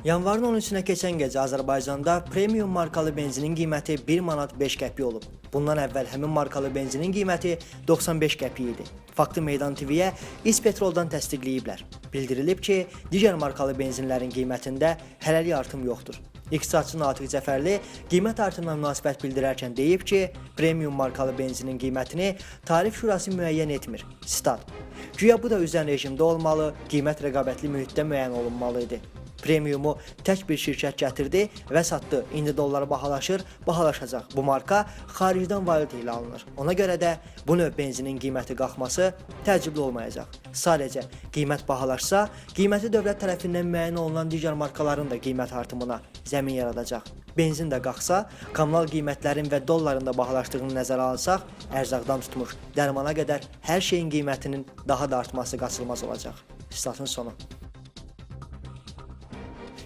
Yanvarın 13-nə keçən gecə Azərbaycanda premium markalı benzinin qiyməti 1 manat 5 qəpik olub. Bundan əvvəl həmin markalı benzinin qiyməti 95 qəpik idi. Faktı Meydan TV-yə İzpetroldan təsdiqləyiblər. Bildirilib ki, digər markalı benzinlərin qiymətində hələlik artım yoxdur. İqtisadçı Natiq Cəfərli qiymət artımına münasibət bildirərkən deyib ki, premium markalı benzinin qiymətini Tarif Şurası müəyyən etmir. Sitat: "Güya bu da üzən rejimdə olmalı, qiymət rəqabətli mühitdə müəyyən olunmalı idi. Premiumu tək bir şirkət gətirdi və satdı. İndi dollar bahalaşır, bahalaşacaq. Bu marka xaricdən valyuta ilə alınır. Ona görə də bu növ benzinin qiyməti qalxması təəccüblü olmayacaq. Sadəcə qiymət bahalaşsa, qiyməti dövlət tərəfindən müəyyən olunan digər markaların da qiymət artımına zəmin yaradacaq. Benzin də qalxsa, kommunal qiymətlərin və dolların da bahalaşdığını nəzərə alsaq, ərzaqdan tutmuş dərmana qədər hər şeyin qiymətinin daha da artması qaçılmaz olacaq." Statın sonu.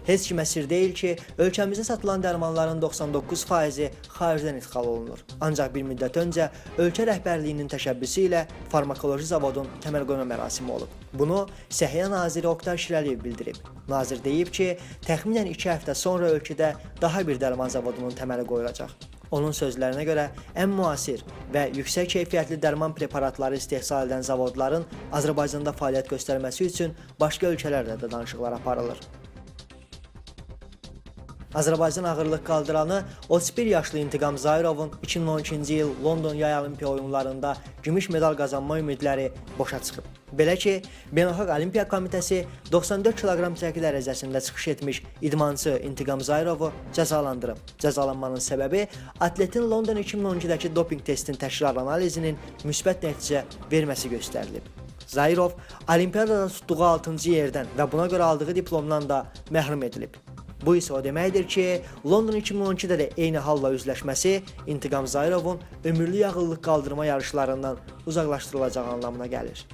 Heç kimə sir deyil ki, ölkəmizdə satılan dərmanların 99%-i xaricdən ixal olunur. Ancaq bir müddət öncə ölkə rəhbərliyinin təşəbbüsü ilə farmakoloji zavodun təməl qoyma mərasimi olub. Bunu Səhiyyə naziri Oqtay Şirəliyev bildirib. Nazir deyib ki, təxminən 2 həftə sonra ölkədə daha bir dərman zavodunun təməli qoyulacaq. Onun sözlərinə görə ən müasir və yüksək keyfiyyətli dərman preparatları istehsal edən zavodların Azərbaycanda fəaliyyət göstərməsi üçün başqa ölkələrlə də danışıqlar aparılır. Azərbaycan ağırlıq qaldıranı 31 yaşlı İntiqam Zahirovun 2012-ci il London Yay Olimpiya oyunlarında gümüş medal qazanma ümidləri boşa çıxıb. Belə ki, Beynəlxalq Olimpiya Komitəsi 94 kiloqram çəki dərəcəsində çıxış etmiş idmançı İntiqam Zahirovu cəzalandırıb. Cəzalanmanın səbəbi atletin London 2012-dəki doping testinin təkrar analizinin müsbət nəticə verməsi göstərilib. Zahirov Olimpiyadada tutduğu 6-cı yerdən və buna görə aldığı diplomdan da məhrum edilib. Bu isə o deməkdir ki, London 2012-də də eyni halla üzləşməsi İntiqam Zahirovun ömürlük ağırlıq qaldırma yarışlarından uzaqlaşdırılacağı anlamına gəlir.